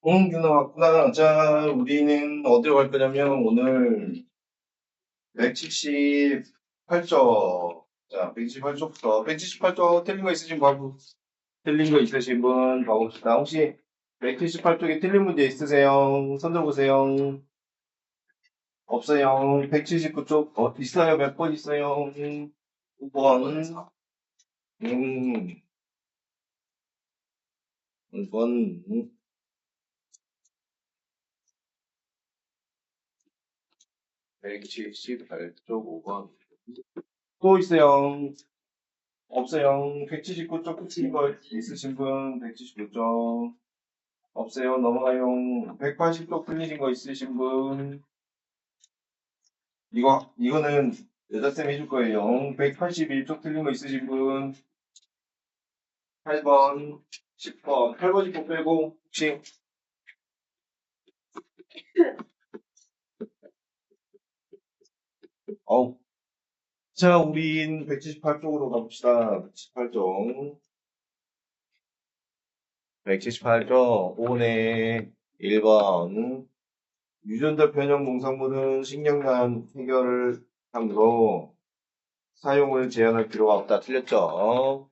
홍준호 왔구나. 자, 우리는 어디로 갈 거냐면, 오늘 178쪽. 자, 178쪽부터. 178쪽 틀린 거 있으신 분, 틀린 거 있으신 분 봐봅시다. 혹시 178쪽에 틀린 문제 있으세요? 손 들어보세요. 없어요. 179쪽, 있어요? 몇 번 있어요? 5번. 5번. 178쪽 5번. 또 있어요. 없어요. 179쪽 끝인 거 있으신 분, 179쪽. 없어요. 넘어가요. 180쪽 틀리신 거 있으신 분. 이거는 여자쌤 해줄 거예요. 181쪽 틀린 거 있으신 분. 8번, 10번. 8번, 10번 빼고, 혹시, 어우. 자, 우린 178쪽으로 가봅시다. 178쪽. 178쪽. 5의 1번. 유전자 변형 농산물은 식량난 해결을 함으로 사용을 제한할 필요가 없다. 틀렸죠?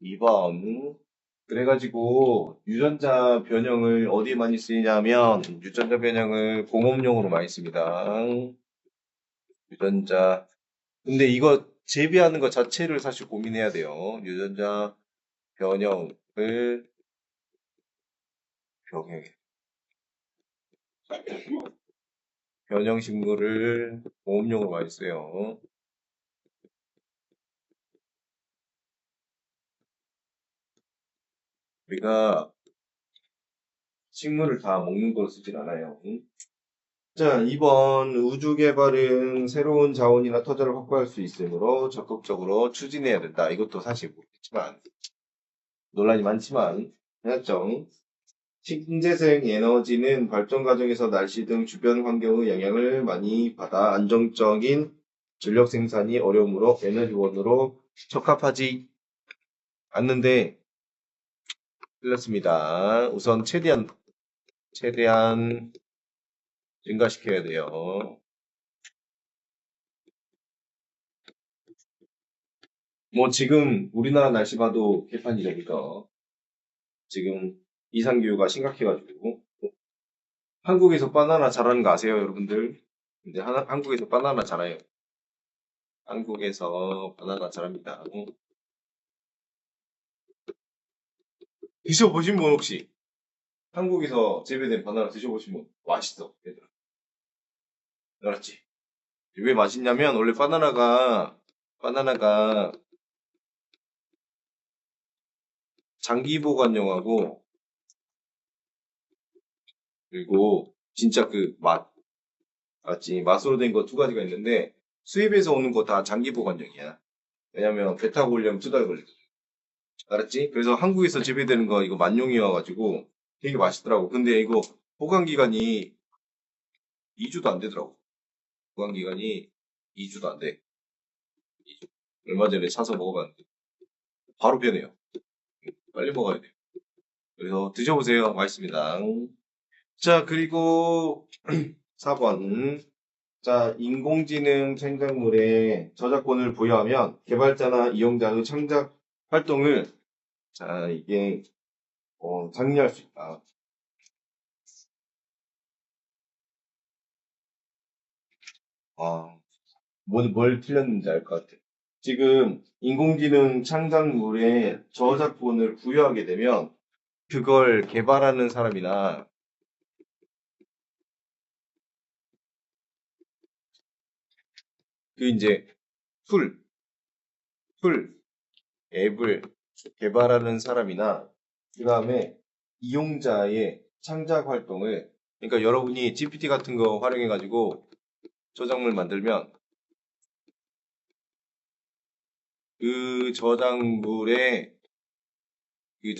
2번. 그래가지고 유전자 변형을 어디에 많이 쓰이냐면 유전자 변형을 공업용으로 많이 씁니다. 유전자. 근데 이거 재배하는 것 자체를 사실 고민해야 돼요. 유전자 변형을 병행 변형 식물을 공업용으로 많이 써요. 우리가 식물을 다 먹는 걸 쓰진 않아요. 자, 2번 우주 개발은 새로운 자원이나 터전을 확보할 수 있으므로 적극적으로 추진해야 된다. 이것도 사실 모르겠지만 논란이 많지만 해야죠. 신재생 에너지는 발전 과정에서 날씨 등 주변 환경의 영향을 많이 받아 안정적인 전력 생산이 어려우므로 에너지원으로 적합하지 않는데 틀렸습니다. 우선 최대한 증가시켜야 돼요. 뭐 지금 우리나라 날씨 봐도 개판이죠, 그죠? 지금 이상기후가 심각해가지고 한국에서 바나나 자라는 거 아세요, 여러분들? 근데 한국에서 바나나 자라요. 한국에서 바나나 자랍니다. 드셔보신 분 혹시 한국에서 재배된 바나나 드셔보신 분 맛있어, 얘들아. 알았지? 왜 맛있냐면 원래 바나나가 장기 보관용하고 그리고 진짜 그 맛, 알았지? 맛으로 된 거 두 가지가 있는데 수입에서 오는 거 다 장기 보관용이야. 왜냐면 배 타고 오려면 2달 걸리거든. 알았지? 그래서 한국에서 재배되는 거 이거 만용이어가지고 되게 맛있더라고. 근데 이거 보관 기간이 2주도 안 되더라고. 보관 기간이 2주도 안 돼. 2주. 얼마 전에 사서 먹어봤는데 바로 변해요. 빨리 먹어야 돼요. 그래서 드셔보세요. 맛있습니다. 자, 그리고 4번. 자, 인공지능 창작물에 저작권을 부여하면 개발자나 이용자의 창작 활동을 자, 이게 장려할 수 있다. 아, 뭘 틀렸는지 알 것 같아. 지금 인공지능 창작물에 저작권을 부여하게 되면 그걸 개발하는 사람이나 그 이제 툴, 툴, 앱을 개발하는 사람이나 그 다음에 이용자의 창작 활동을 그러니까 여러분이 GPT 같은 거 활용해가지고 저작물 만들면 그 저작물에 이제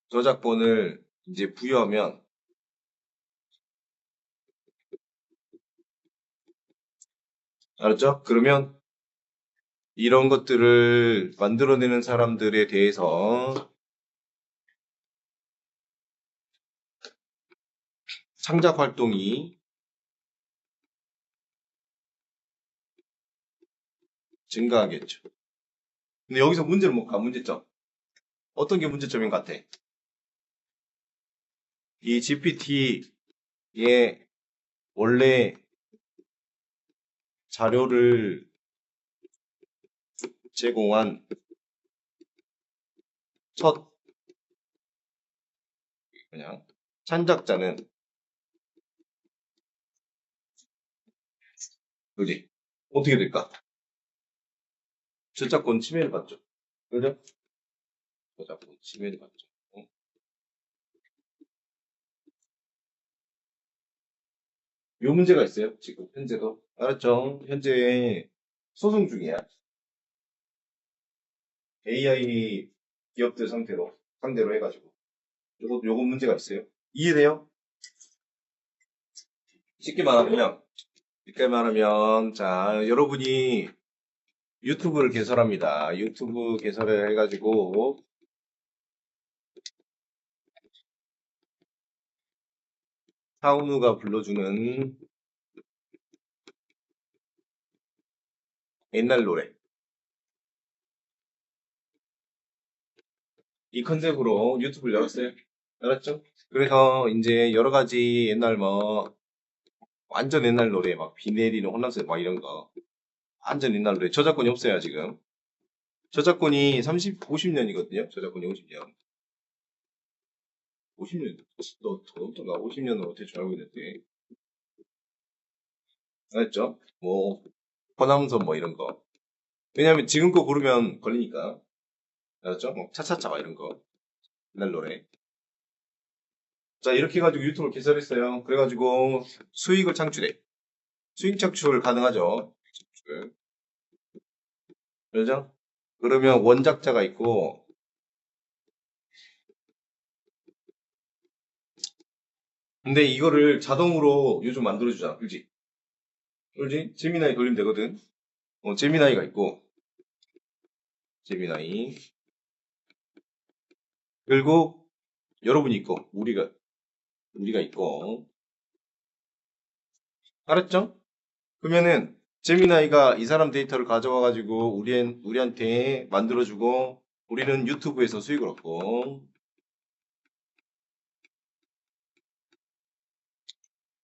저작권을 이제 부여하면 알았죠? 그러면 이런 것들을 만들어내는 사람들에 대해서 창작 활동이 증가하겠죠. 근데 여기서 문제를 못 가, 문제점. 어떤 게 문제점인 것 같아? 이 GPT의 원래 자료를 제공한 첫 그냥 창작자는 그지? 어떻게 될까? 저작권 침해를 받죠. 그죠? 저작권 침해를 받죠. 어? 요 문제가 있어요. 지금 현재도. 알았죠? 현재 소송 중이야. AI 기업들 상대로 해가지고. 요거 문제가 있어요. 이해돼요? 쉽게 말하면, 자, 여러분이 유튜브를 개설합니다. 유튜브 개설을 해가지고, 하은우가 불러주는 옛날 노래. 이 컨셉으로 유튜브를 열었어요. 알았죠? 그래서 이제 여러 가지 옛날 뭐, 완전 옛날 노래, 막 비 내리는 혼란스 막 이런 거. 완전 옛날 노래. 저작권이 없어요, 지금. 저작권이 50년이거든요. 저작권이 50년. 50년, 더 넘던가? 50년으로 대충 알고 있는데. 알았죠? 뭐, 호남선 뭐 이런 거. 왜냐면 지금 거 고르면 걸리니까. 알았죠? 뭐, 차차차 막 이런 거. 옛날 노래. 자, 이렇게 해가지고 유튜브를 개설했어요. 그래가지고 수익을 창출해. 수익 창출 가능하죠. 창출. 그러죠? 그러면 원작자가 있고, 근데 이거를 자동으로 요즘 만들어주잖아. 그지? 그지? 제미나이 돌리면 되거든. 제미나이가 있고, 제미나이. 그리고 여러분이 있고, 우리가 있고. 알았죠? 그러면은, 제미나이가 이 사람 데이터를 가져와가지고, 우리한테 만들어주고, 우리는 유튜브에서 수익을 얻고,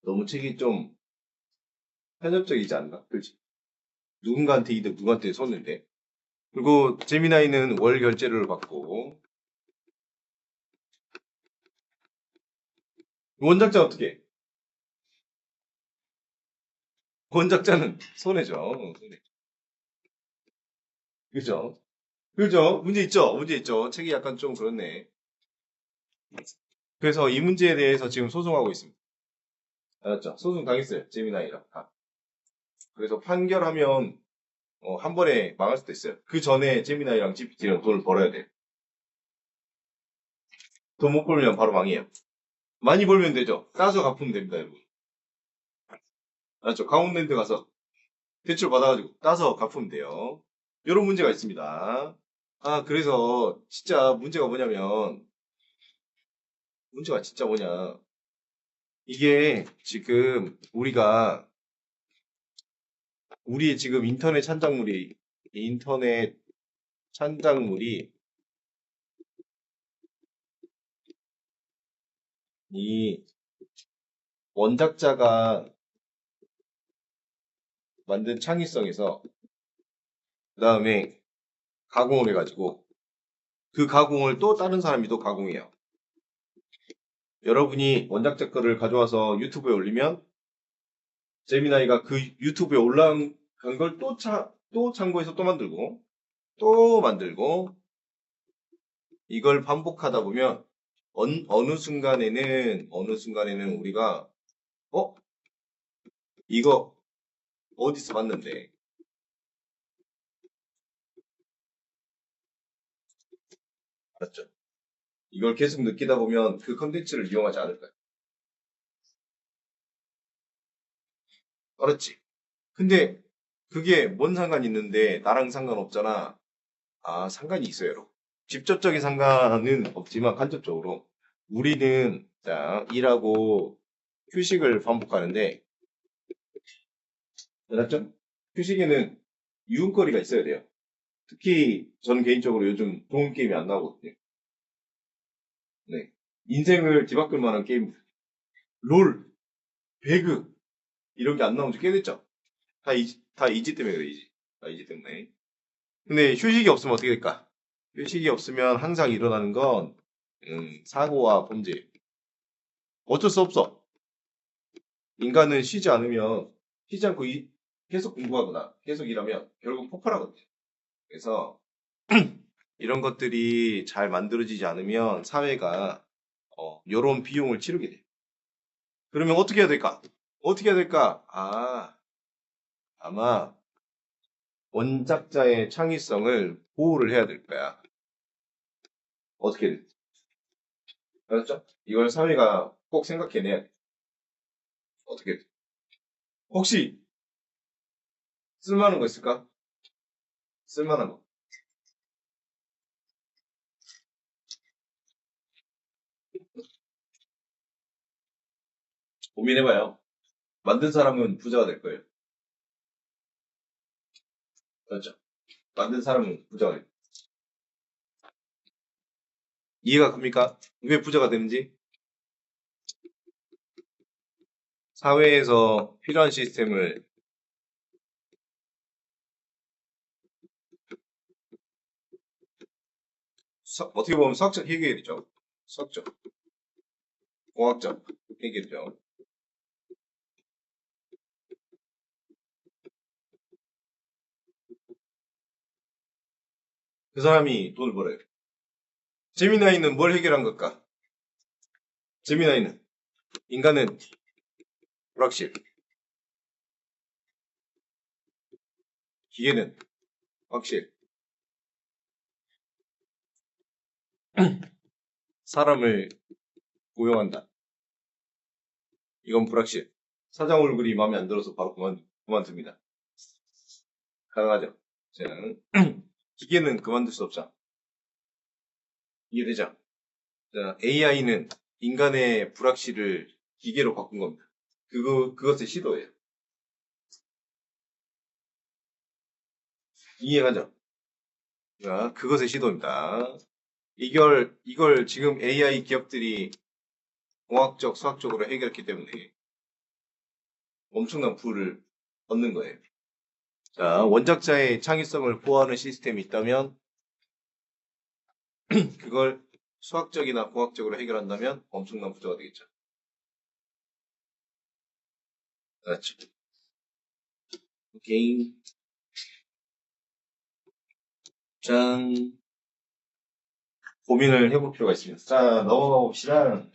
너무 책이 좀 편협적이지 않나? 그지? 누군가한테 이득, 누구한테 손해인데. 그리고 제미나이는 월 결제를 받고, 원작자 어떻게 해? 원작자는 손해죠. 손해. 그죠? 그죠? 문제 있죠? 문제 있죠? 책이 약간 좀 그렇네. 그래서 이 문제에 대해서 지금 소송하고 있습니다. 알았죠? 소송 당했어요. 제미나이랑 다. 그래서 판결하면 한 번에 망할 수도 있어요. 그 전에 제미나이랑 GPT는 돈을 벌어야 돼. 돈 못 벌면 바로 망해요. 많이 벌면 되죠. 따서 갚으면 됩니다, 여러분. 알았죠? 강원랜드 가서 대출 받아가지고 따서 갚으면 돼요. 이런 문제가 있습니다. 그래서 진짜 문제가 진짜 뭐냐. 이게 지금 우리의 지금 인터넷 찬작물이 이 원작자가 만든 창의성에서 그 다음에 가공을 해가지고 그 가공을 또 다른 사람이 또 가공해요. 여러분이 원작자 거를 가져와서 유튜브에 올리면 제미나이가 그 유튜브에 올라간 걸 또 참고해서 또 만들고 이걸 반복하다 보면 어느 순간에는 우리가 이거 어디서 봤는데 알았죠? 이걸 계속 느끼다 보면 그 컨텐츠를 이용하지 않을 거야. 알았지? 근데 그게 뭔 상관이 있는데 나랑 상관없잖아. 상관이 있어요, 여러분. 직접적인 상관은 없지만 간접적으로 우리는 자 일하고 휴식을 반복하는데, 알았죠? 휴식에는 유흥거리가 있어야 돼요. 특히 저는 개인적으로 요즘 좋은 게임이 안 나오거든요. 네. 인생을 뒤바꿀 만한 게임, 롤, 배그 이런 게 안 나온 지 꽤 됐죠. 다 이지 때문에 그래, 이지. 다 이지 때문에. 근데 휴식이 없으면 어떻게 될까? 휴식이 없으면 항상 일어나는 건 사고와 범죄. 어쩔 수 없어. 인간은 쉬지 않고 계속 공부하거나 계속 일하면 결국 폭발하거든요. 그래서 이런 것들이 잘 만들어지지 않으면 사회가 이런 비용을 치르게 돼요. 그러면 어떻게 해야 될까? 어떻게 해야 될까? 아마 원작자의 창의성을 보호를 해야 될 거야. 어떻게 돼? 알았죠? 이걸 사회가 꼭 생각해내야 돼. 어떻게 돼? 혹시 쓸만한 거 있을까? 쓸만한 거. 고민해봐요. 만든 사람은 부자가 될 거예요. 그렇죠? 만든 사람은 부자가 될 거예요. 이해가 갑니까? 왜 부자가 되는지? 사회에서 필요한 시스템을 어떻게 보면 수학적 해결이죠. 수학적, 공학적 해결이죠. 그 사람이 돈을 벌어요. 제미나이는 뭘 해결한 걸까? 제미나이는 인간은 불확실, 기계는 확실, 사람을 고용한다. 이건 불확실. 사장 얼굴이 마음에 안 들어서 바로 그만둡니다. 가능하죠? 저는 기계는 그만둘 수 없죠. 이해되죠? AI는 인간의 불확실을 기계로 바꾼 겁니다. 그것의 시도예요. 이해가죠? 그것의 시도입니다. 이걸 지금 AI 기업들이 공학적, 수학적으로 해결했기 때문에 엄청난 부를 얻는 거예요. 자, 원작자의 창의성을 보호하는 시스템이 있다면 그걸 수학적이나 공학적으로 해결한다면 엄청난 부자가 되겠죠. 그렇죠. 오케이. 짠. 고민을 해볼 필요가 있습니다. 자, 넘어가 봅시다.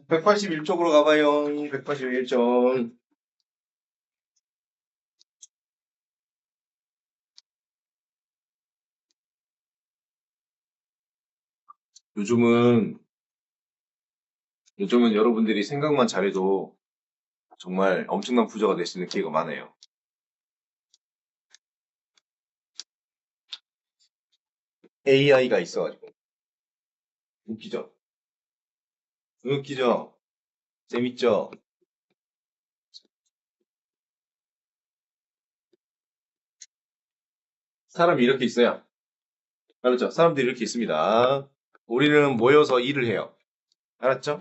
181쪽으로 가봐요. 181쪽. 요즘은, 요즘은 여러분들이 생각만 잘해도 정말 엄청난 부자가 될 수 있는 기회가 많아요. AI가 있어가지고. 웃기죠? 웃기죠? 재밌죠? 사람이 이렇게 있어요. 알았죠? 사람들이 이렇게 있습니다. 우리는 모여서 일을 해요. 알았죠?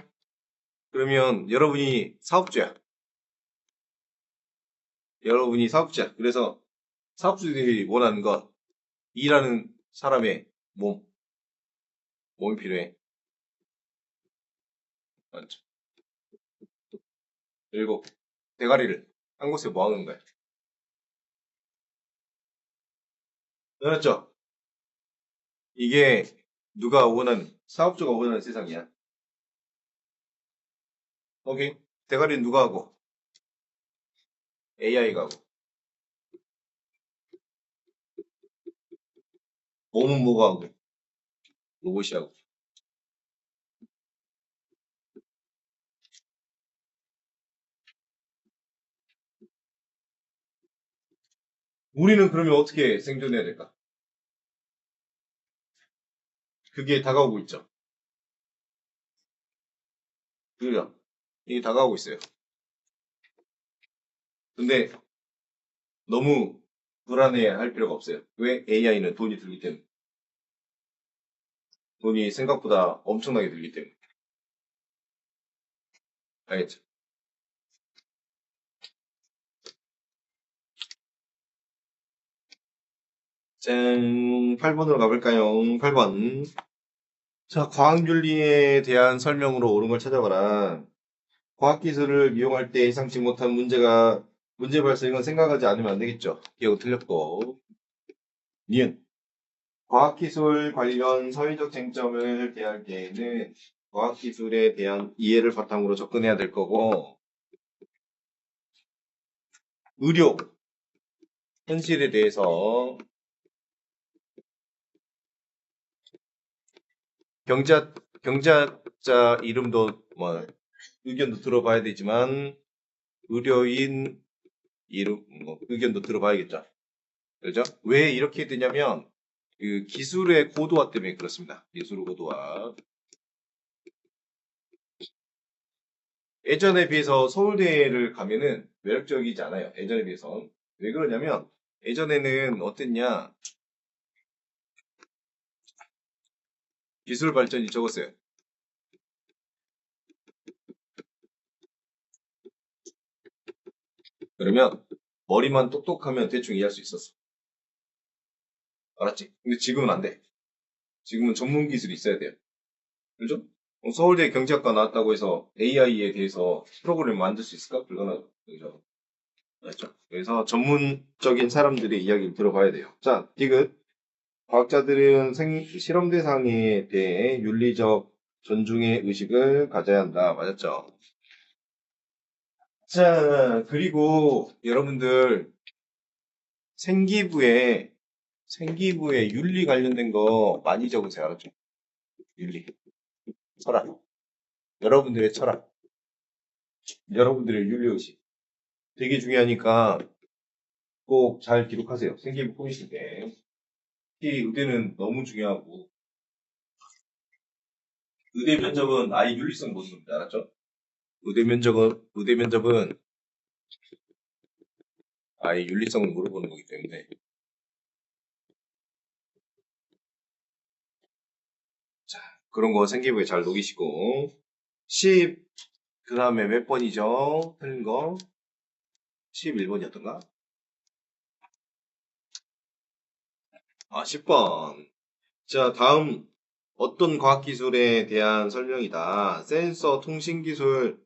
그러면 여러분이 사업주야. 여러분이 사업주야. 그래서 사업주들이 원하는 건 일하는 사람의 몸, 몸이 필요해. 맞죠? 그리고 대가리를 한 곳에 모아놓은 거야. 알았죠? 이게 누가 원하는, 사업주가 원하는 세상이야. 오케이? 대가리는 누가 하고? AI가 하고. 몸은 뭐가 하고? 로봇이 하고. 우리는 그러면 어떻게 생존해야 될까? 그게 다가오고 있죠. 그죠? 이게 다가오고 있어요. 근데 너무 불안해 할 필요가 없어요. 왜? AI는 돈이 들기 때문에. 돈이 생각보다 엄청나게 들기 때문에. 알겠죠? 짠, 8번으로 가볼까요? 8번. 자, 과학윤리에 대한 설명으로 옳은 걸 찾아봐라. 과학기술을 이용할 때 예상치 못한 문제 발생은 생각하지 않으면 안 되겠죠. 이거 틀렸고. 니은. 과학기술 관련 사회적 쟁점을 대할 때에는 과학기술에 대한 이해를 바탕으로 접근해야 될 거고, 의료, 현실에 대해서 경제학자 이름도 의견도 들어봐야 되지만 의료인 이름 의견도 들어봐야겠죠. 그죠? 왜 이렇게 되냐면 그 기술의 고도화 때문에 그렇습니다. 기술 고도화. 예전에 비해서 서울대를 가면은 매력적이지 않아요. 예전에 비해서. 왜 그러냐면 예전에는 어땠냐? 기술 발전이 적었어요. 그러면 머리만 똑똑하면 대충 이해할 수 있었어. 알았지? 근데 지금은 안 돼. 지금은 전문 기술이 있어야 돼요. 그죠? 서울대 경제학과 나왔다고 해서 AI에 대해서 프로그램 만들 수 있을까? 불가능하죠. 그죠? 맞죠? 그래서 전문적인 사람들의 이야기를 들어봐야 돼요. 자, 디귿. 과학자들은 실험 대상에 대해 윤리적 존중의 의식을 가져야 한다. 맞았죠? 자, 그리고 여러분들 생기부에 윤리 관련된 거 많이 적으세요. 알았죠? 윤리. 철학. 여러분들의 철학. 여러분들의 윤리의식. 되게 중요하니까 꼭 잘 기록하세요. 생기부 꾸미실 때. 특히 의대는 너무 중요하고 의대 면접은 아예 윤리성 보는 겁니다. 알았죠? 의대 면접은 아예 윤리성을 물어보는 거기 때문에 자, 그런 거 생기부에 잘 녹이시고 10, 그 다음에 몇 번이죠? 틀린 거 11번이었던가? 아, 10번. 자, 다음 어떤 과학기술에 대한 설명이다. 센서, 통신기술,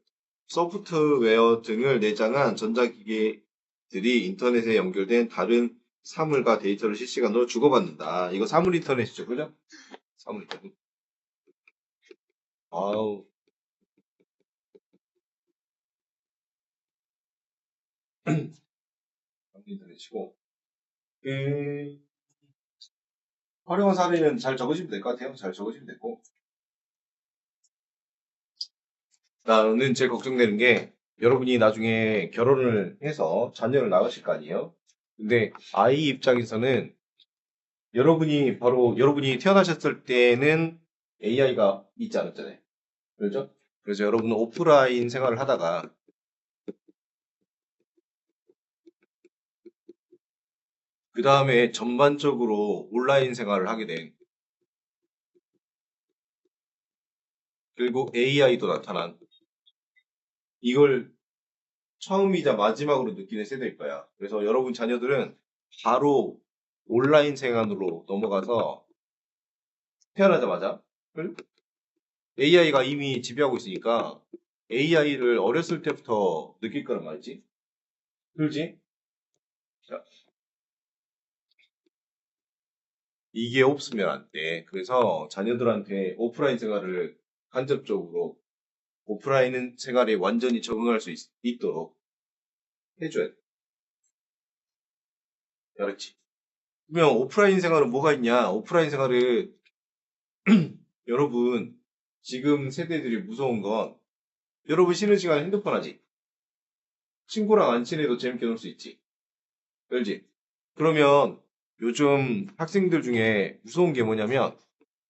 소프트웨어 등을 내장한 전자기기들이 인터넷에 연결된 다른 사물과 데이터를 실시간으로 주고받는다. 이거 사물 인터넷이죠, 그죠? 사물 인터넷. 아우, 사물 인터넷이고. 활용한 사례는 잘 적으시면 될 것 같아요. 잘 적으시면 됐고. 나는 제일 걱정되는 게 여러분이 나중에 결혼을 해서 자녀를 낳으실 거 아니에요? 근데 아이 입장에서는 여러분이 태어나셨을 때는 AI가 있지 않았잖아요. 그렇죠? 그래서 여러분은 오프라인 생활을 하다가 그 다음에 전반적으로 온라인 생활을 하게 된 그리고 AI도 나타난 이걸 처음이자 마지막으로 느끼는 세대일 거야. 그래서 여러분 자녀들은 바로 온라인 생활로 넘어가서 태어나자마자 AI가 이미 지배하고 있으니까 AI를 어렸을 때부터 느낄 거란 말이지. 그렇지? 자, 이게 없으면 안 돼. 그래서 자녀들한테 오프라인 생활을 간접적으로 오프라인 생활에 완전히 적응할 수 있도록 해줘야 돼. 알았지? 그러면 오프라인 생활은 뭐가 있냐? 오프라인 생활은 여러분 지금 세대들이 무서운 건 여러분 쉬는 시간에 핸드폰 하지. 친구랑 안 친해도 재밌게 놀 수 있지. 알지? 그러면 요즘 학생들 중에 무서운 게 뭐냐면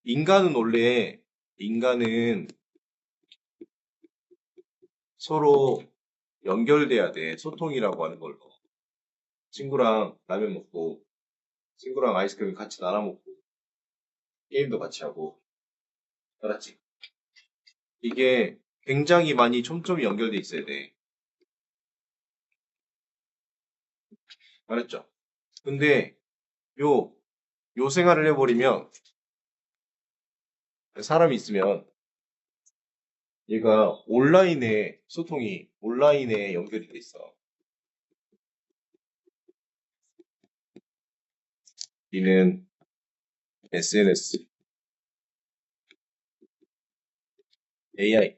인간은 원래 인간은 서로 연결돼야 돼. 소통이라고 하는 걸로. 친구랑 라면 먹고, 친구랑 아이스크림 같이 나눠 먹고, 게임도 같이 하고. 알았지? 이게 굉장히 많이 촘촘히 연결돼 있어야 돼. 알았죠? 근데 요, 요 생활을 해버리면 사람이 있으면 얘가 온라인에 소통이 온라인에 연결이 돼 있어. 이는 SNS, AI.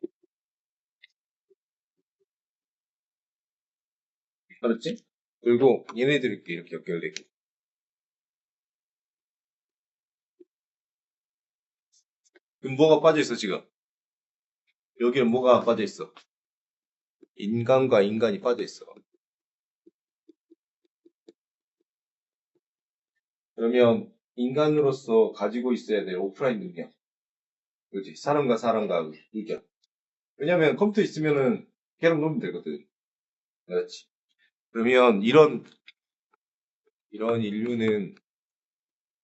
알았지? 그리고 얘네들이 이렇게 연결돼. 그럼 뭐가 빠져 있어 지금? 여기는 뭐가 빠져 있어? 인간과 인간이 빠져 있어. 그러면 인간으로서 가지고 있어야 될 오프라인 능력. 그렇지? 사람과 사람과 의견. 왜냐면 컴퓨터 있으면은 걔랑 놀면 되거든. 그렇지. 그러면 이런 인류는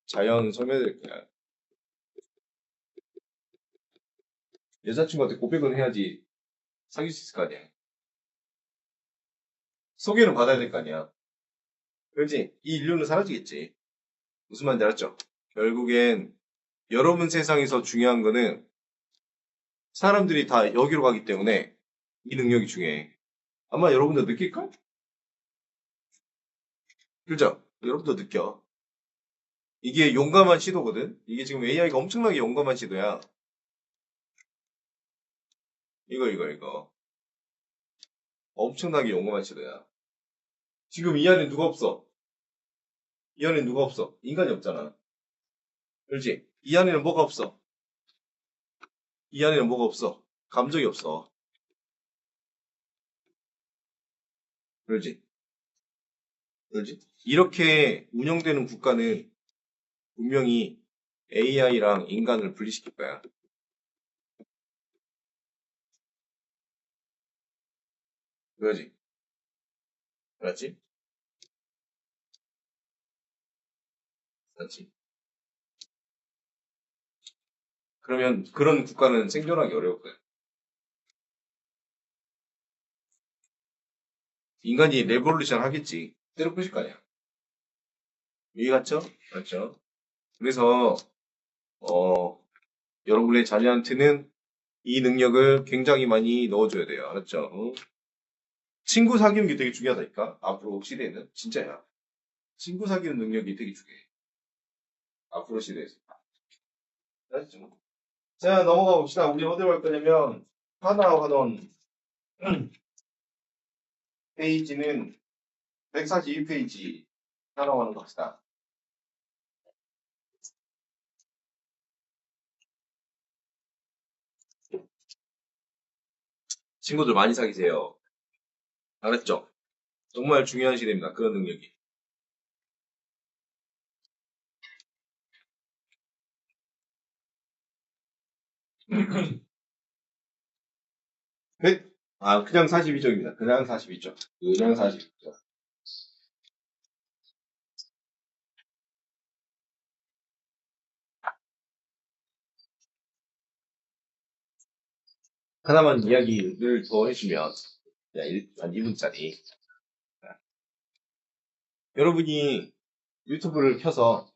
자연 소멸될 거야. 여자친구한테 고백은 해야지 사귈 수 있을 거 아니야. 소개는 받아야 될 거 아니야. 그렇지? 이 인류는 사라지겠지. 무슨 말인지 알았죠? 결국엔 여러분 세상에서 중요한 거는 사람들이 다 여기로 가기 때문에 이 능력이 중요해. 아마 여러분도 느낄걸? 그죠? 여러분도 느껴. 이게 용감한 시도거든? 이게 지금 AI가 엄청나게 용감한 시도야. 이거. 엄청나게 용감한 시도야. 지금 이 안에 누가 없어? 이 안에 누가 없어? 인간이 없잖아. 그렇지? 이 안에는 뭐가 없어? 이 안에는 뭐가 없어? 감정이 없어. 그렇지? 그렇지? 이렇게 운영되는 국가는 분명히 AI랑 인간을 분리시킬 거야. 그러지? 그렇지? 그렇지? 그러면 그런 국가는 생존하기 어려울 거야. 인간이 레볼루션 하겠지. 때려 부실 거 아니야. 이해 갔죠? 맞죠? 그래서 여러분의 자녀한테는 이 능력을 굉장히 많이 넣어줘야 돼요. 알았죠? 친구 사귀는 게 되게 중요하다니까. 앞으로 시대에는 진짜야. 친구 사귀는 능력이 되게 중요해. 앞으로 시대에서. 알았죠? 자, 넘어가 봅시다. 우리 어디로 갈 거냐면 하나 하던 페이지는 142페이지 하나 하는 거 합시다. 친구들 많이 사귀세요. 알았죠? 정말 중요한 시대입니다. 그런 능력이. 네? 그냥 42쪽입니다. 그냥 42쪽. 그냥 42쪽. 하나만 이야기를 더 해주면, 한 2분짜리. 여러분이 유튜브를 켜가지고,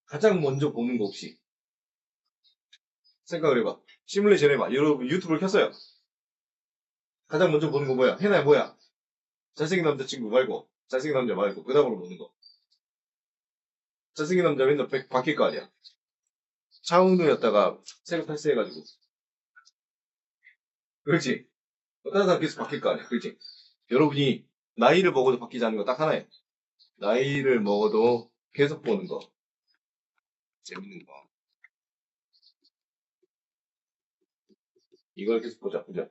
가장 먼저 보는 거 혹시, 생각을 해봐. 시뮬레이션 해봐. 여러분 유튜브를 켰어요. 가장 먼저 보는 거 뭐야? 해나야 뭐야? 잘생긴 남자친구 말고, 잘생긴 남자 말고, 그 다음으로 보는 거. 잘생긴 남자 맨날 바뀔 거 아니야? 차은우였다가 새로 탈세해가지고. 그렇지? 어떤 사람 계속 바뀔 거 아니야? 그렇지? 여러분이 나이를 먹어도 바뀌지 않는 거 딱 하나예요. 나이를 먹어도 계속 보는 거. 재밌는 거. 이걸 계속 보자. 그죠?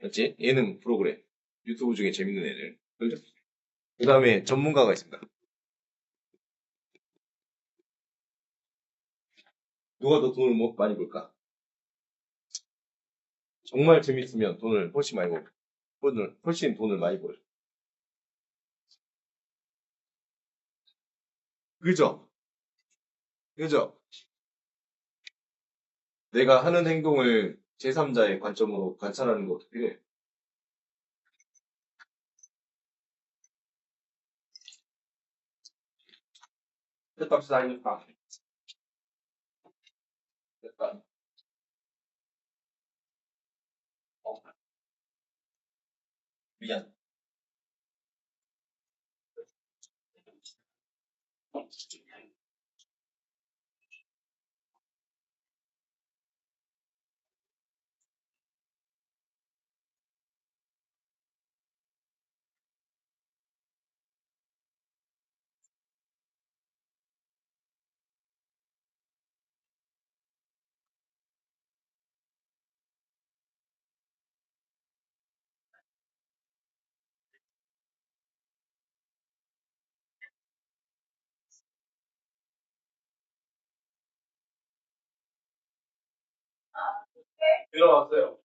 맞지? 예능 프로그램. 유튜브 중에 재밌는 애들. 그죠? 그 다음에 전문가가 있습니다. 누가 더 돈을 많이 벌까? 정말 재밌으면 돈을 훨씬 많이 벌어. 훨씬 돈을 많이 벌어. 그죠? 그죠? 내가 하는 행동을 제3자의 관점으로 관찰하는 거 어떻게 해? 됐다, 알겠다. 됐다. 어, 미안. 들어왔어요.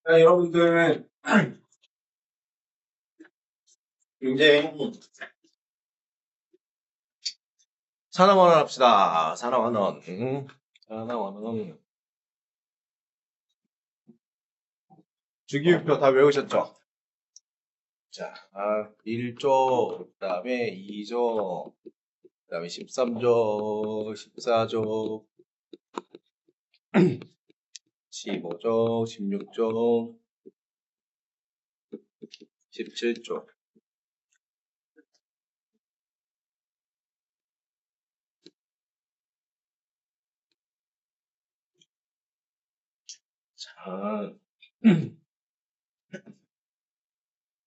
자, 여러분들, 이제 산화환원 합시다. 산화환원. 산화환원. 주기율표 다 외우셨죠? 자, 1조, 그 다음에 2조, 그 다음에 13조, 14조, 15조, 16조, 17조. 자,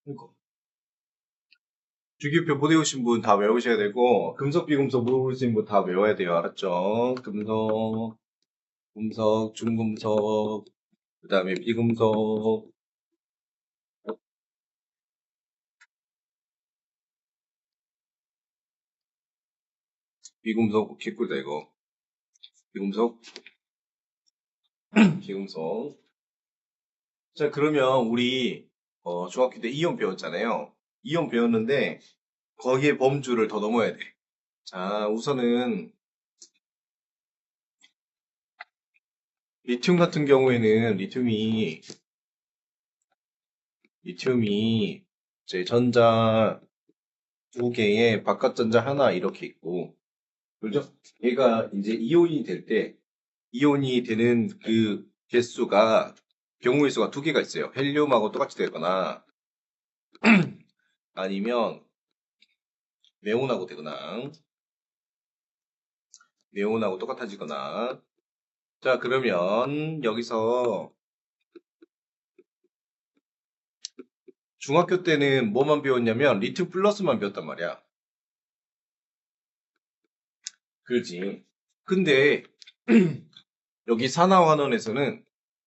이거. 주기율표 못 외우신 분 다 외우셔야 되고, 금속, 비금속 모르신 분 다 외워야 돼요. 알았죠? 금속, 금속, 중금속, 그 다음에 비금속, 비금속, 개꿀다, 이거. 비금속, 비금속. 자, 그러면 우리, 중학교 때 이온 배웠잖아요. 이온 배웠는데, 거기에 범주를 더 넘어야 돼. 자, 우선은, 리튬 같은 경우에는, 리튬이, 제 전자 두 개에 바깥 전자 하나 이렇게 있고, 그죠? 얘가 이제 이온이 되는 그 개수가, 경우의 수가 두 개가 있어요. 헬륨하고 똑같이 되거나, 아니면, 네온하고 되거나, 네온하고 똑같아지거나. 자, 그러면, 여기서, 중학교 때는 뭐만 배웠냐면, 리튬 플러스만 배웠단 말이야. 그렇지. 근데, 여기 산화환원에서는,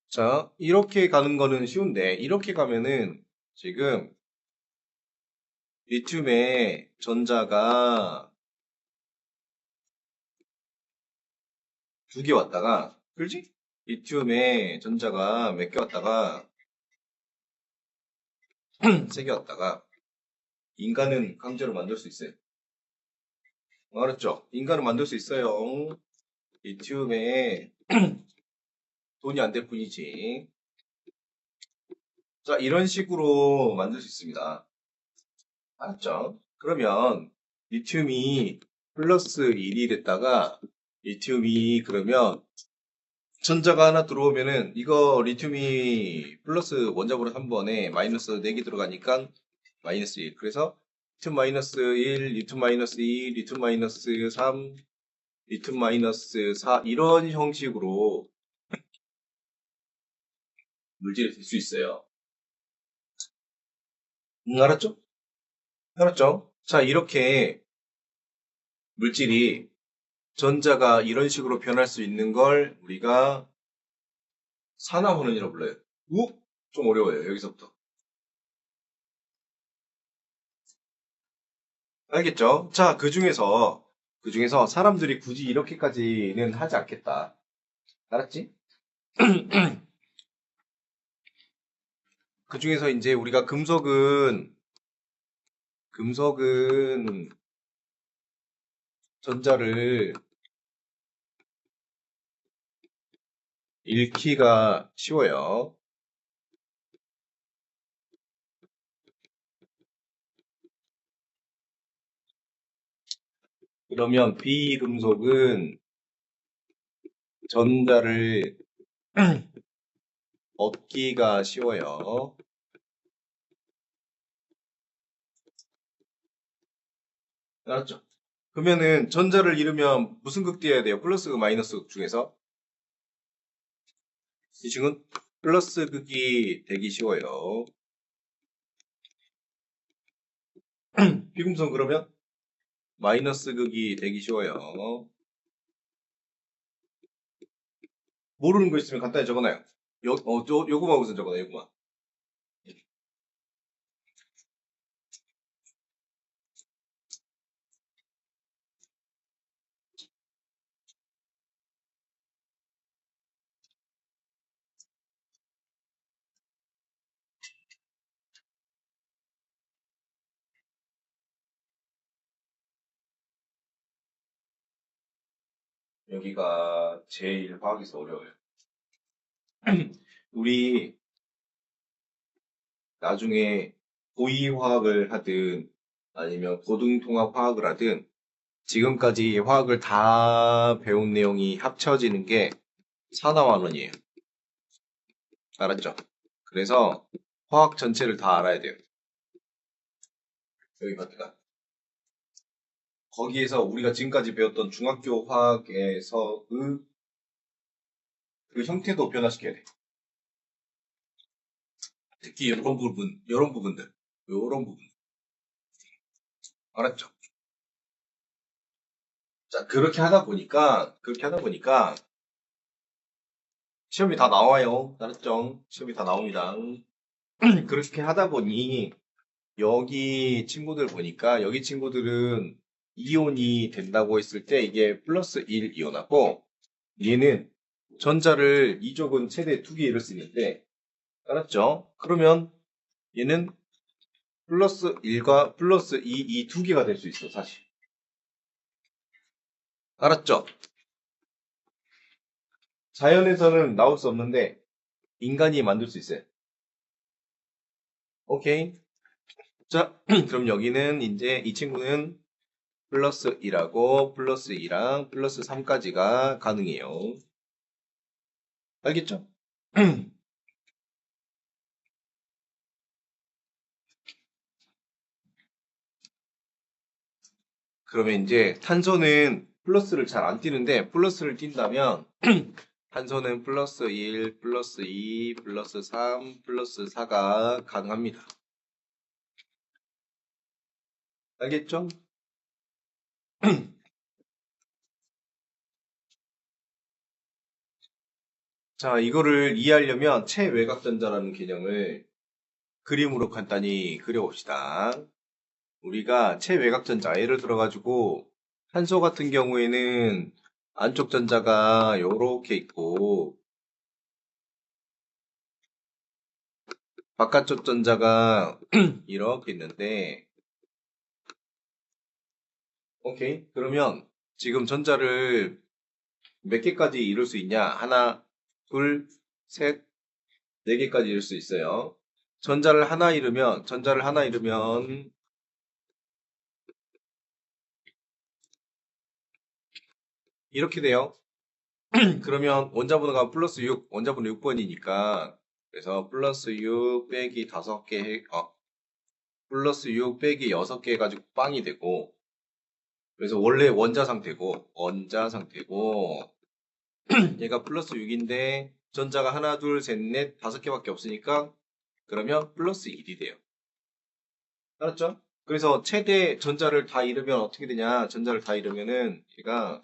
자, 이렇게 가는 거는 쉬운데, 이렇게 가면은, 지금, 리튬의 전자가 두 개 왔다가, 그렇지? 리튬의 전자가 몇 개 왔다가, 세 개 왔다가, 인간은 강제로 만들 수 있어요. 알았죠? 인간은 만들 수 있어요. 리튬에 돈이 안 될 뿐이지. 자, 이런 식으로 만들 수 있습니다. 알았죠? 그러면 리튬이 플러스 1이 됐다가 리튬이 그러면 전자가 하나 들어오면은 이거 리튬이 플러스 원자번호 3번에 마이너스 4개 들어가니까 마이너스 1. 그래서 리튬 마이너스 1, 리튬 마이너스 2, 리튬 마이너스 3, 리튬 마이너스 4 이런 형식으로 물질이 될 수 있어요. 알았죠? 알았죠? 자, 이렇게 물질이 전자가 이런 식으로 변할 수 있는 걸 우리가 산화환원이라고 불러요. 우? 좀 어려워요. 여기서부터. 알겠죠? 자, 그 중에서 사람들이 굳이 이렇게까지는 하지 않겠다. 알았지? 그 중에서 이제 우리가 금속은 전자를 읽기가 쉬워요. 그러면 비금속은 전자를 얻기가 쉬워요. 알았죠? 그러면은 전자를 잃으면 무슨 극 띄어야 돼요? 플러스 극, 마이너스 극 중에서? 이 친구는 플러스 극이 되기 쉬워요. 비금속 그러면 마이너스 극이 되기 쉬워요. 모르는 거 있으면 간단히 적어놔요. 요거만 우선 적어놔요, 요거만. 여기가 제일 화학에서 어려워요. 우리 나중에 고위화학을 하든 아니면 고등통합화학을 하든 지금까지 화학을 다 배운 내용이 합쳐지는 게 산화환원이에요. 알았죠? 그래서 화학 전체를 다 알아야 돼요. 여기 봤다가 거기에서 우리가 지금까지 배웠던 중학교 화학에서 그 형태도 변화시켜야 돼. 특히 이런 부분, 이런 부분들, 이런 부분. 알았죠? 자, 그렇게 하다 보니까, 시험이 다 나와요. 알았죠? 시험이 다 나옵니다. 그렇게 하다 보니, 여기 친구들 보니까, 여기 친구들은 이온이 된다고 했을 때, 이게 플러스 1 이온하고, 얘는 전자를 이쪽은 최대 2개 이룰 수 있는데, 알았죠? 그러면 얘는 플러스 1과 플러스 2, 이 두 개가 될 수 있어, 사실. 알았죠? 자연에서는 나올 수 없는데, 인간이 만들 수 있어요. 오케이. 자, 그럼 여기는 이제 이 친구는 플러스 1하고 플러스 2랑 플러스 3까지가 가능해요. 알겠죠? 그러면 이제 탄소는 플러스를 잘 안 띄는데 플러스를 띈다면 탄소는 플러스 1, 플러스 2, 플러스 3, 플러스 4가 가능합니다. 알겠죠? 자, 이거를 이해하려면 체외곽전자라는 개념을 그림으로 간단히 그려봅시다. 우리가 체외곽전자, 예를 들어가지고 탄소 같은 경우에는 안쪽 전자가 요렇게 있고 바깥쪽 전자가 이렇게 있는데 오케이? 그러면 지금 전자를 몇 개까지 이룰 수 있냐? 하나, 둘, 셋, 네 개까지 이룰 수 있어요. 전자를 하나 이루면 이렇게 돼요. 그러면 원자번호가 플러스 6, 원자번호 6번이니까 그래서 플러스 6 빼기 5개, 플러스 6 빼기 6개 해가지고 빵이 되고 그래서 원래 원자 상태고 얘가 플러스 6인데 전자가 하나, 둘, 셋, 넷, 5개밖에 없으니까 그러면 플러스 1이 돼요. 알았죠? 그래서 최대 전자를 다 이루면 어떻게 되냐? 전자를 다 이루면은 얘가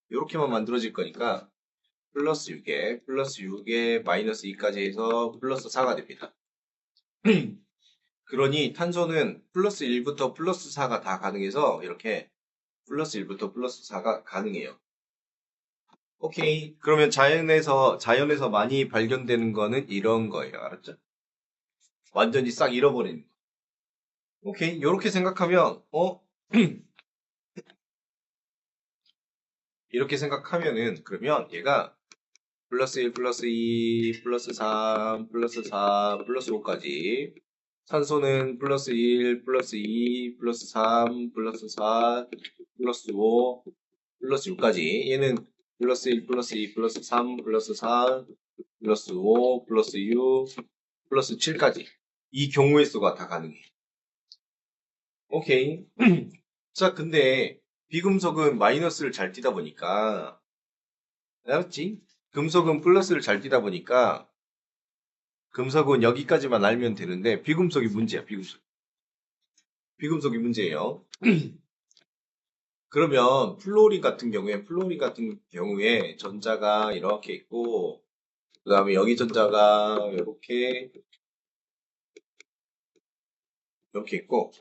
이렇게만 만들어질 거니까 플러스 6에 마이너스 2까지 해서 플러스 4가 됩니다. 그러니 탄소는 플러스 1부터 플러스 4가 다 가능해서 이렇게 플러스 1부터 플러스 4가 가능해요. 오케이. 그러면 자연에서 많이 발견되는 거는 이런 거예요. 알았죠? 완전히 싹 잃어버리는 거. 오케이. 이렇게 생각하면, 이렇게 생각하면은, 그러면 얘가 플러스 1, 플러스 2, 플러스 3, 플러스 4, 플러스 5까지. 산소는 플러스 1, 플러스 2, 플러스 3, 플러스 4, 플러스 5, 플러스 6까지. 얘는 플러스 1, 플러스 2, 플러스 3, 플러스 4, 플러스 5, 플러스 6, 플러스 7까지. 이 경우의 수가 다 가능해. 오케이. 자, 근데 비금속은 마이너스를 잘 띄다 보니까, 알았지? 금속은 플러스를 잘 띄다 보니까, 금속은 여기까지만 알면 되는데, 비금속이 문제야, 비금속. 비금속이 문제예요. 그러면 플로린 같은 경우에 전자가 이렇게 있고, 그 다음에 여기 전자가 이렇게 있고,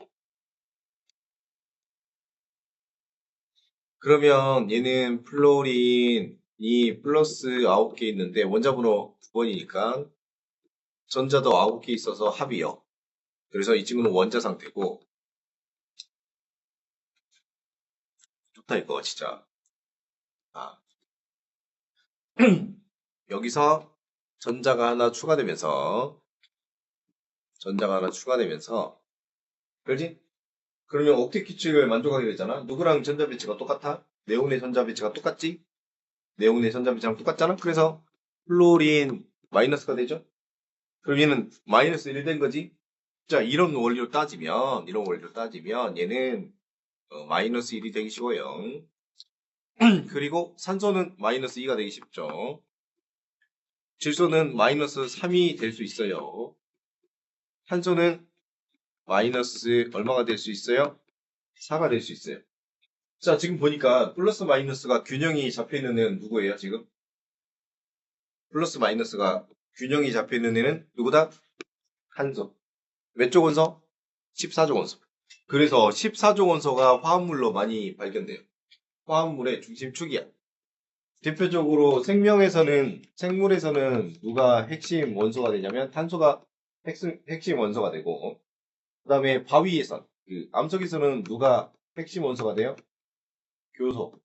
그러면 얘는 플로린이 플러스 9개 있는데, 원자번호 9번이니까, 전자도 9개 있어서 합이요. 그래서 이 친구는 원자 상태고, 좋다 이거 진짜. 아, 여기서 전자가 하나 추가되면서, 그렇지? 그러면 옥텟 규칙을 만족하게 되잖아. 누구랑 전자 배치가 똑같아? 네온의 전자 배치가 똑같지? 네온의 전자 배치랑 똑같잖아. 그래서 플로린 마이너스가 되죠. 그럼 얘는 마이너스 1 된 거지. 자, 이런 원리로 따지면 얘는 마이너스 1이 되기 쉬워요. 그리고 산소는 마이너스 2가 되기 쉽죠. 질소는 마이너스 3이 될 수 있어요. 탄소는 마이너스 얼마가 될 수 있어요? 4가 될 수 있어요. 자, 지금 보니까 플러스 마이너스가 균형이 잡혀 있는 애는 누구예요, 지금? 플러스 마이너스가 균형이 잡혀 있는 애는 누구다? 탄소. 몇 조 원소? 14조 원소. 그래서 14조 원소가 화합물로 많이 발견돼요. 화합물의 중심축이야. 대표적으로 생물에서는 누가 핵심 원소가 되냐면 탄소가 핵심 원소가 되고, 그 다음에 바위에선, 암석에서는 누가 핵심 원소가 돼요? 교소.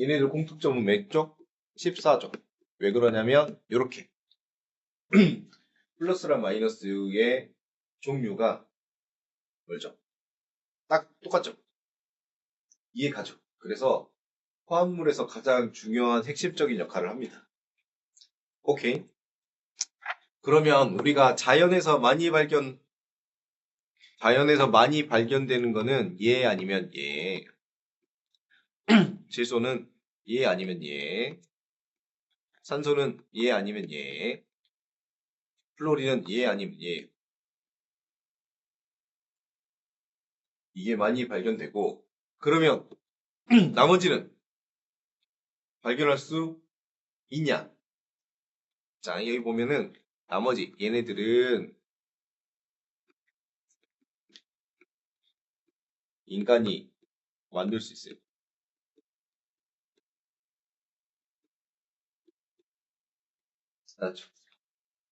얘네들 공통점은 몇 조? 14조. 왜 그러냐면, 요렇게. 플러스랑 마이너스의 종류가 뭘죠? 딱 똑같죠? 이해 가죠? 그래서 화합물에서 가장 중요한 핵심적인 역할을 합니다. 오케이. 그러면 우리가 자연에서 많이 발견되는 거는 예 아니면 예. 질소는 예 아니면 예. 산소는 예 아니면 예. 플로린은 예 아니면 예. 이게 많이 발견되고, 그러면 나머지는 발견할 수 있냐? 자, 여기 보면은 나머지 얘네들은 인간이 만들 수 있어요. 맞죠?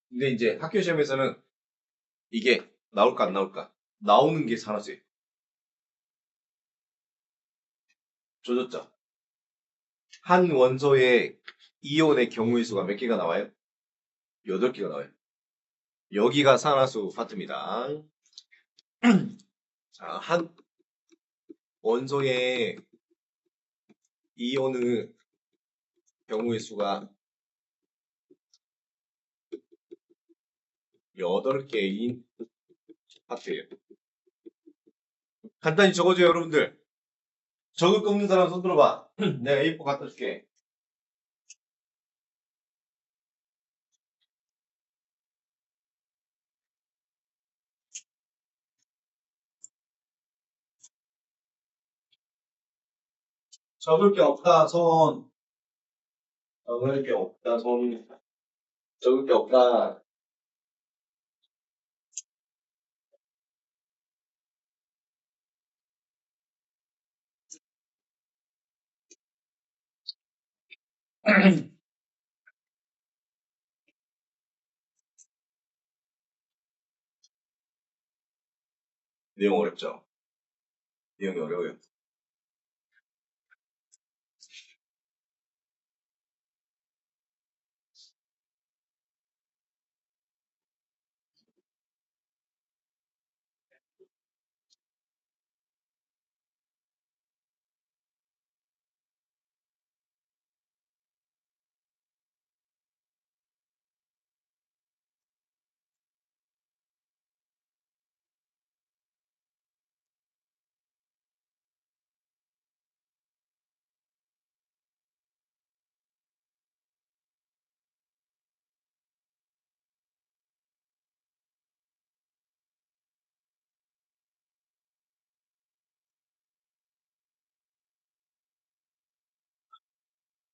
근데 이제 학교 시험에서는 이게 나올까 안 나올까? 나오는 게 산화수예요. 조졌죠? 한 원소의 이온의 경우의 수가 몇 개가 나와요? 8개가 나와요. 여기가 산화수 파트입니다. 자, 한 원소의 이온의 경우의 수가 8개인 파트예요. 간단히 적어줘요, 여러분들. 적을 거 없는 사람 손 들어봐. 내가 A4 갖다 줄게. 적을 게 없다, 손. 적을 게 없다, 손. 적을 게 없다. 내용 어렵죠? 내용이 어려워요.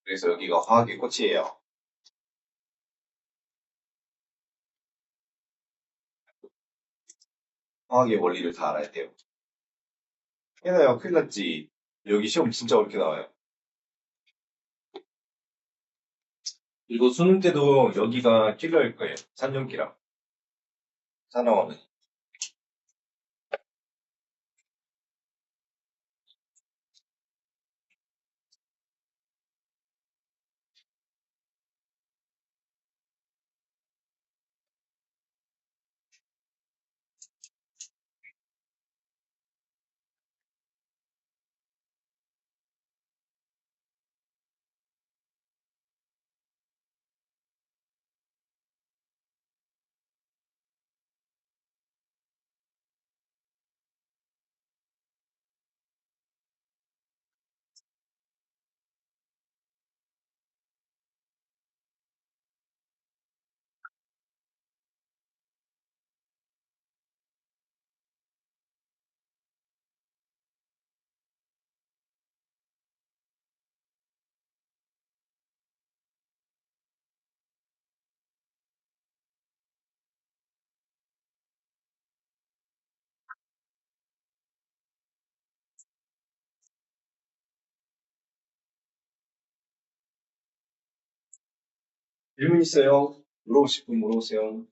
그래서 여기가 화학의 꽃이에요. 화학의 원리를 다 알아야 돼요. 해나요? 큰일 났지. 여기 시험 진짜 어렵게 나와요. 그리고 수능 때도 여기가 킬러일 거예요. 산정기랑. 산화원은. 질문 있어요? 물어보실 분 물어보세요.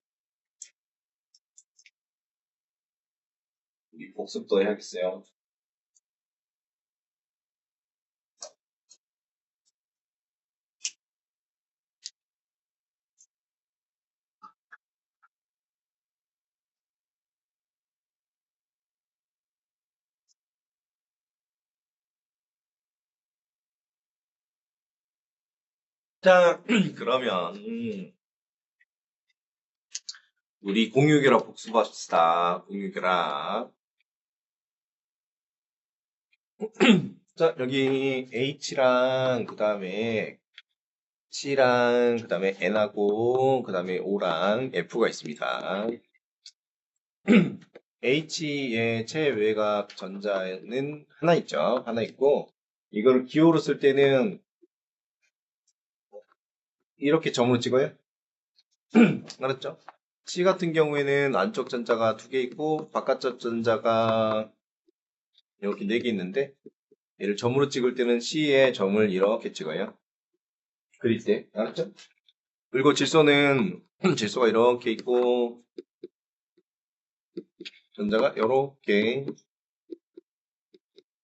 우리 복습도 해야겠어요. 자, 그러면 우리 공유결합 복습합시다. 공유결합. 자, 여기 H랑 그 다음에 C랑 그 다음에 N하고 그 다음에 O랑 F가 있습니다. H의 최외곽 전자는 하나 있죠. 하나 있고 이걸 기호로 쓸 때는 이렇게 점으로 찍어요. 알았죠? C 같은 경우에는 안쪽 전자가 두 개 있고 바깥쪽 전자가 이렇게 네 개 있는데 얘를 점으로 찍을 때는 C의 점을 이렇게 찍어요. 그릴 때 알았죠? 그리고 질소는 질소가 이렇게 있고 전자가 이렇게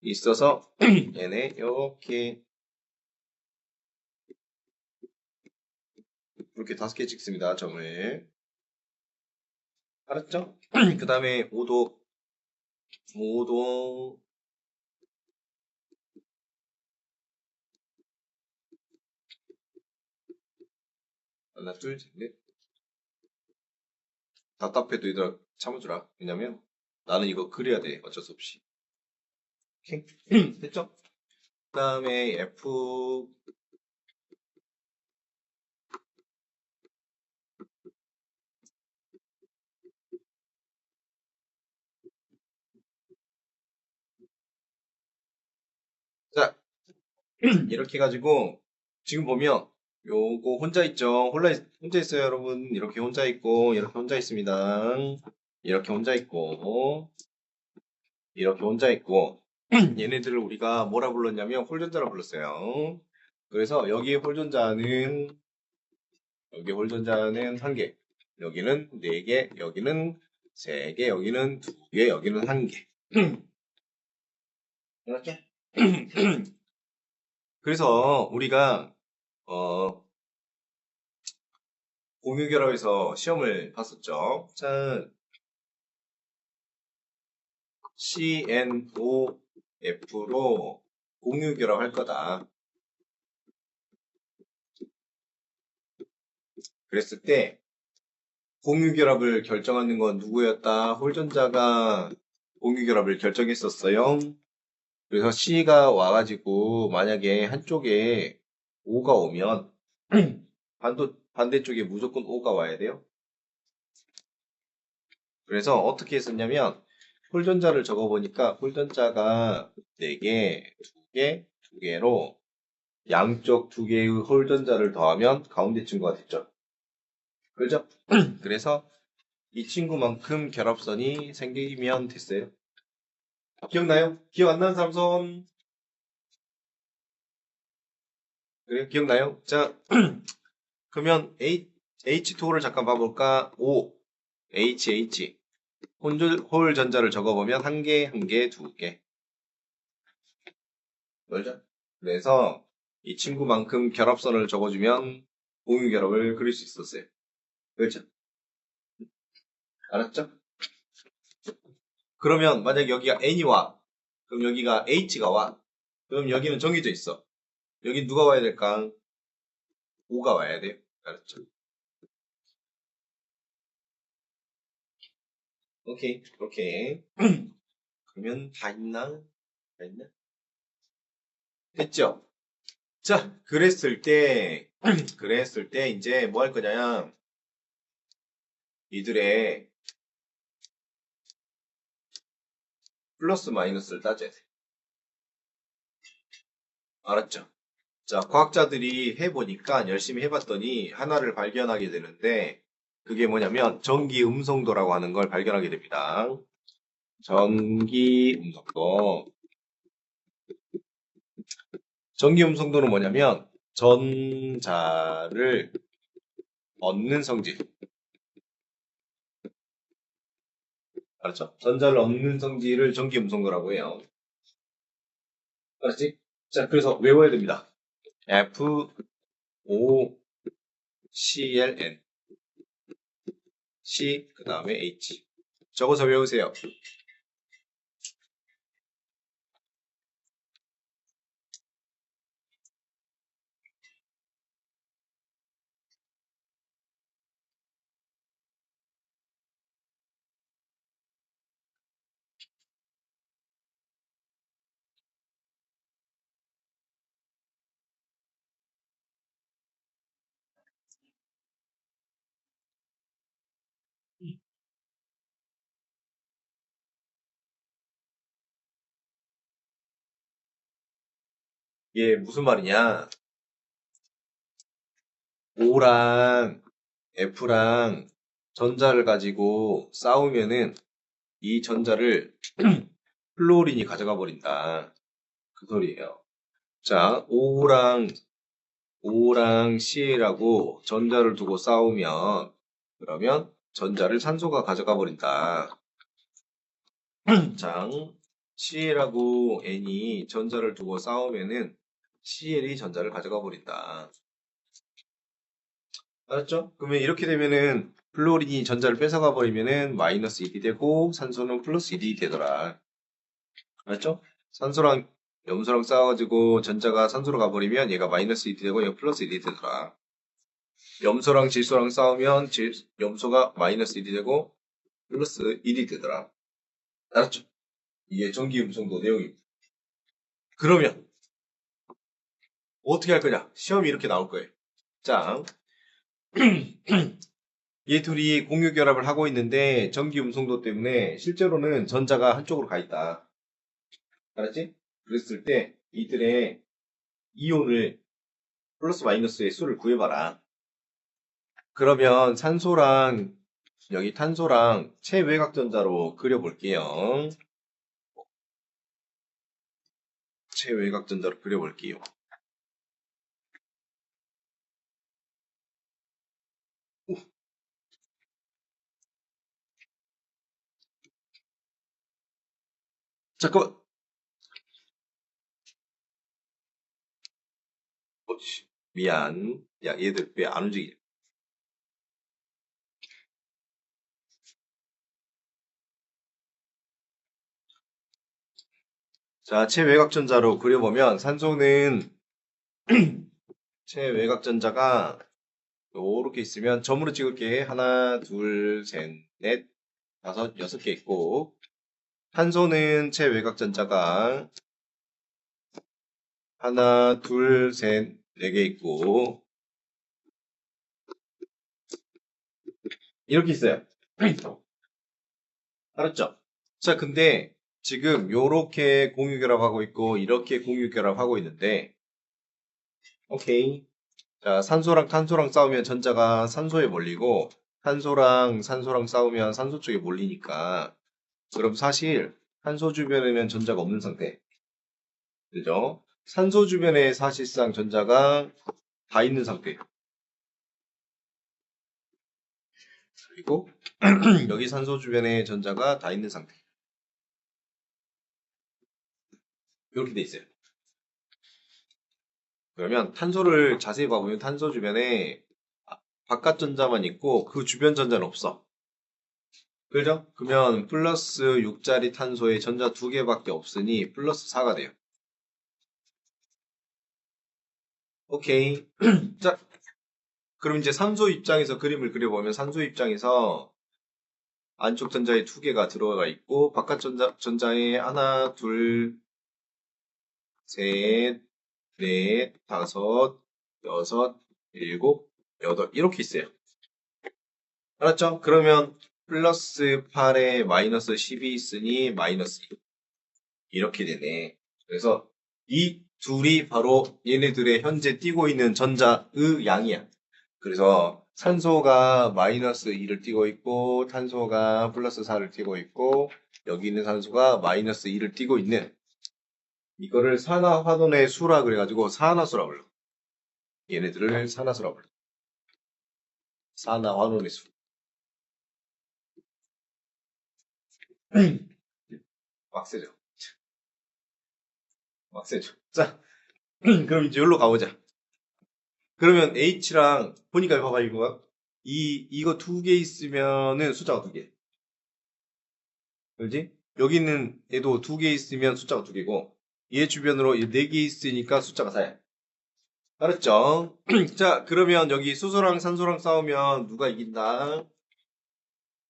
있어서 얘네 이렇게 이렇게 5개 찍습니다. 점을 알았죠? 그 다음에 5도 하나 둘 셋 넷 답답해도 얘들아 참아주라. 왜냐면 나는 이거 그려야 돼. 어쩔 수 없이. 오케이? 됐죠? 그 다음에 F 자 이렇게 해가지고 지금 보면 요거 혼자 있죠? 혼자 있어요 여러분. 이렇게 혼자 있고 이렇게 혼자 있습니다. 이렇게 혼자 있고 이렇게 혼자 있고 얘네들을 우리가 뭐라 불렀냐면 홀전자라 불렀어요. 그래서 여기 홀전자는 한 개, 여기는 네 개, 여기는 세 개, 여기는 두 개, 여기는 한 개. 이렇게. 그래서 우리가 공유결합에서 시험을 봤었죠. 자, CNOF로 공유결합 할 거다. 그랬을 때 공유결합을 결정하는 건 누구였다? 홀전자가 공유결합을 결정했었어요. 그래서 C가 와가지고 만약에 한쪽에 O가 오면 반대쪽에 무조건 O가 와야 돼요. 그래서 어떻게 했었냐면 홀전자를 적어보니까 홀전자가 4개, 2개, 2개로 양쪽 2개의 홀전자를 더하면 가운데 친구가 됐죠. 그죠? 그래서 이 친구만큼 결합선이 생기면 됐어요. 기억나요? 기억 안 나는 사람 손. 그래요? 기억나요? 자, 그러면 H2를 잠깐 봐볼까? O, HH. 홀 전자를 적어보면 한 개, 한 개, 두 개. 그렇죠? 그래서 이 친구만큼 결합선을 적어주면 공유결합을 그릴 수 있었어요. 그렇죠? 알았죠? 그러면 만약 여기가 N이 와. 그럼 여기가 H가 와. 그럼 여기는 정해져 있어. 여기 누가 와야 될까? O가 와야 돼요. 알았죠? 오케이, 오케이. 그러면 다 있나? 다 있나? 됐죠? 자, 그랬을 때 이제 뭐 할 거냐? 이들의 플러스 마이너스를 따져야 돼. 알았죠? 자, 과학자들이 해보니까 열심히 해봤더니 하나를 발견하게 되는데 그게 뭐냐면 전기 음성도라고 하는 걸 발견하게 됩니다. 전기 음성도. 전기 음성도는 뭐냐면 전자를 얻는 성질. 알았죠? 전자를 얻는 성질을 전기음성도라고 해요. 알았지? 자, 그래서 외워야 됩니다. F, O, C, L, N. C, 그 다음에 H. 적어서 외우세요. 이게 무슨 말이냐? O랑 F랑 전자를 가지고 싸우면은 이 전자를 플로린이 가져가 버린다. 그 소리예요. 자, O랑 Cl하고 전자를 두고 싸우면 그러면 전자를 산소가 가져가 버린다. 자, Cl하고 N이 전자를 두고 싸우면은 Cl이 전자를 가져가 버린다. 알았죠? 그러면 이렇게 되면은 플로린이 전자를 뺏어가 버리면은 마이너스 1이 되고 산소는 플러스 1이 되더라. 알았죠? 산소랑 염소랑 싸워가지고 전자가 산소로 가버리면 얘가 마이너스 1이 되고 얘가 플러스 1이 되더라. 염소랑 질소랑 싸우면 염소가 마이너스 1이 되고 플러스 1이 되더라. 알았죠? 이게 전기음성도 내용입니다. 그러면 어떻게 할 거냐? 시험이 이렇게 나올 거예요. 자, 얘 둘이 공유 결합을 하고 있는데 전기 음성도 때문에 실제로는 전자가 한쪽으로 가 있다. 알았지? 그랬을 때 이들의 이온을 플러스 마이너스의 수를 구해봐라. 그러면 산소랑 여기 탄소랑 체외곽전자로 그려볼게요. 체외곽전자로 그려볼게요. 잠깐만. 미안. 야, 얘들 왜 안 움직이냐? 자, 체외곽전자로 그려보면 산소는 체외곽전자가 요렇게 있으면 점으로 찍을게. 하나, 둘, 셋, 넷, 다섯, 6개 있고 탄소는 체외곽전자가 하나, 둘, 셋, 4개 있고 이렇게 있어요. 알았죠? 자, 근데 지금 요렇게 공유결합하고 있고 이렇게 공유결합하고 있는데 오케이. 자, 산소랑 탄소랑 싸우면 전자가 산소에 몰리고 탄소랑 싸우면 산소 쪽에 몰리니까 그럼 사실 탄소 주변에는 전자가 없는 상태. 그죠? 산소 주변에 사실상 전자가 다 있는 상태. 그리고 여기 산소 주변에 전자가 다 있는 상태. 이렇게 돼 있어요. 그러면 탄소를 자세히 봐보면 탄소 주변에 바깥 전자만 있고 그 주변 전자는 없어. 그죠? 그러면 플러스 6짜리 탄소에 전자 2개밖에 없으니 플러스 4가 돼요. 오케이. 자, 그럼 이제 산소 입장에서 그림을 그려보면 산소 입장에서 안쪽 전자에 2개가 들어가 있고 바깥 전자에 하나, 둘, 셋, 넷, 다섯, 여섯, 일곱, 여덟 이렇게 있어요. 알았죠? 그러면 플러스 8에 마이너스 10이 있으니 마이너스 2 이렇게 되네. 그래서 이 둘이 바로 얘네들의 현재 띄고 있는 전자의 양이야. 그래서 산소가 마이너스 2를 띄고 있고 탄소가 플러스 4를 띄고 있고 여기 있는 산소가 마이너스 2를 띄고 있는 이거를 산화화돈의 수라 그래가지고 산화수라 불러. 얘네들을 산화수라 불러. 4나 환원의 수. 빡세죠. 빡세죠. 자, 그럼 이제 여기로 가보자. 그러면 H랑 보니까 봐봐 이거 이거 두 개 있으면은 숫자가 두 개. 그렇지? 여기 있는 얘도 두 개 있으면 숫자가 두 개고 얘 주변으로 네 개 있으니까 숫자가 4야. 알았죠? 자, 그러면 여기 수소랑 산소랑 싸우면 누가 이긴다?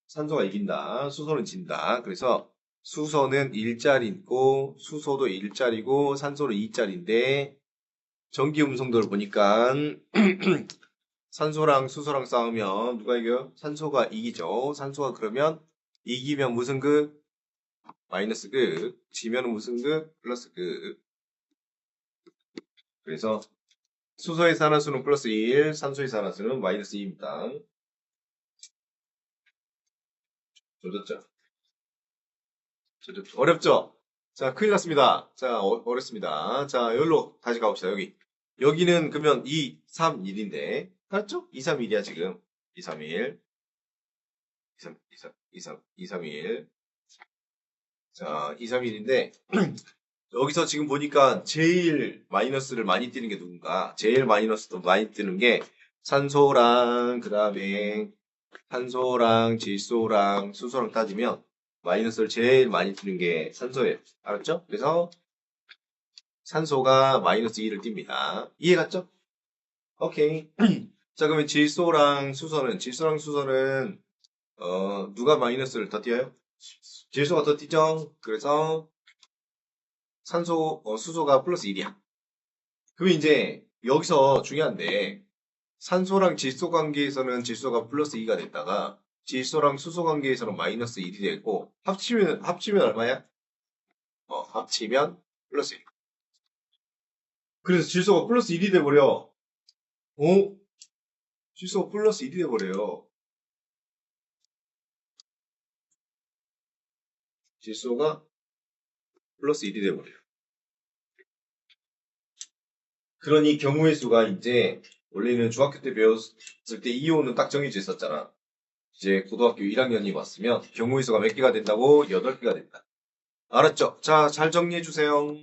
산소가 이긴다. 수소는 진다. 그래서 수소는 1짜리고 수소도 1짜리고 산소는 2짜리인데 전기 음성도를 보니까 산소랑 수소랑 싸우면 누가 이겨요? 산소가 이기죠. 산소가 그러면 이기면 무슨 극? 마이너스 극. 지면은 무슨 극? 플러스 극. 그래서 수소의 산화수는 플러스 1, 산소의 산화수는 마이너스 2입니다. 조졌죠? 조졌죠? 어렵죠? 자, 큰일 났습니다. 자, 어렵습니다. 자, 여기로 다시 가봅시다. 여기는 그러면 2, 3, 1인데. 알았죠? 2, 3, 1이야, 지금. 2, 3, 1. 2, 3, 2, 3, 2, 3, 2, 3, 1. 자, 2, 3, 1인데. 여기서 지금 보니까 제일 마이너스를 많이 뜨는 게 누군가? 제일 마이너스도 많이 뜨는 게 산소랑, 그 다음에 산소랑 질소랑 수소랑 따지면 마이너스를 제일 많이 뜨는 게 산소예요. 알았죠? 그래서 산소가 마이너스 2를 띱니다. 이해갔죠? 오케이. 자, 그러면 질소랑 수소는 누가 마이너스를 더 띄어요? 질소가 더 띄죠? 그래서 수소가 플러스 1이야. 그럼 이제 여기서 중요한데 산소랑 질소 관계에서는 질소가 플러스 2가 됐다가 질소랑 수소 관계에서는 마이너스 1이 되고 합치면 얼마야? 합치면 플러스 1. 그래서 질소가 플러스 1이 돼버려. 어? 질소가 플러스 1이 돼버려요. 질소가 플러스 1이 돼버려요. 그러니 경우의 수가 이제 원래는 중학교 때 배웠을 때 이온은 딱 정해져 있었잖아. 이제 고등학교 1학년이 왔으면 경우의 수가 몇 개가 된다고? 8개가 된다. 알았죠? 자, 잘 정리해 주세요.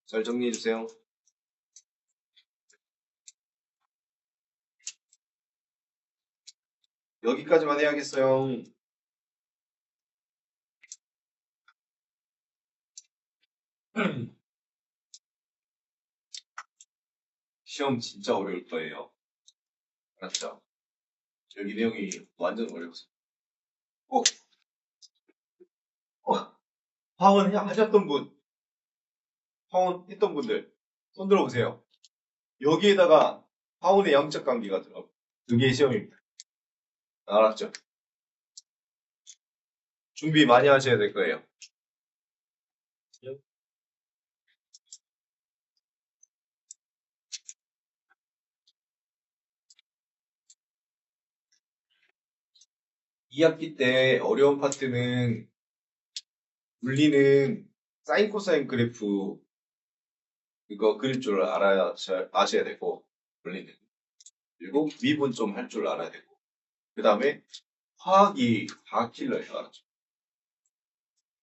잘 정리해 주세요. 여기까지만 해야겠어요. 시험 진짜 어려울 거예요. 알았죠? 여기 내용이 완전 어렵습니다. 꼭 화원 하셨던 분, 화원 했던 분들 손 들어보세요. 여기에다가 화원의 양적 관계가 들어. 두 개의 시험입니다. 알았죠? 준비 많이 하셔야 될 거예요. 2학기 때 어려운 파트는 물리는 사인 코사인 그래프 그거 그릴 줄 아셔야 되고 물리는 그리고 미분 좀 할 줄 알아야 되고 그 다음에 화학이 4킬러예요. 알았죠?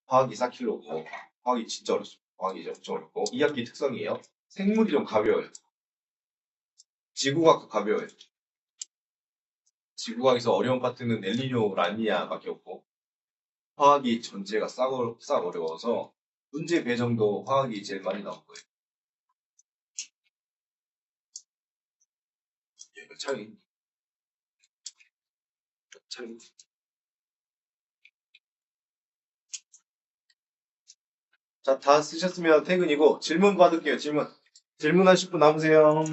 화학이 4킬러고 화학이 진짜 어렵습니다. 화학이 엄청 어렵고 2학기 특성이에요. 생물이 좀 가벼워요. 지구과학도 가벼워요. 지구과학에서 어려운 파트는 엘니뇨, 라니냐밖에 없고 화학이 전체가 싹 어려워서 문제 배정도 화학이 제일 많이 나온 거예요. 창이 자, 다 쓰셨으면 퇴근이고 질문 받을게요. 질문하실 분 남으세요?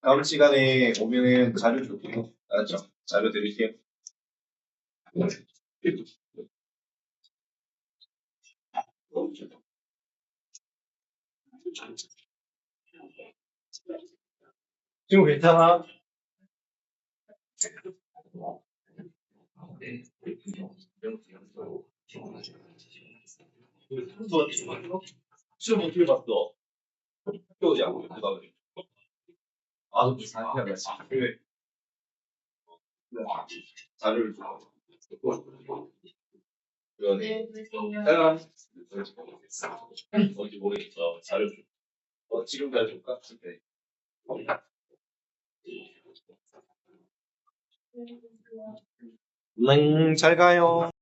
다음 시간에 오면은 자료 줄게요. 알았죠? 자료 드릴게요. 지금 괜찮아? 시험 어떻게 봤어? 학교 야구 대박. 아, 그 사회가 그래. 자료를 줘. 그러네. 내가 뭔지 모르겠어. 자료 줘. 지금 잘 줄까? 네. 잘 가요.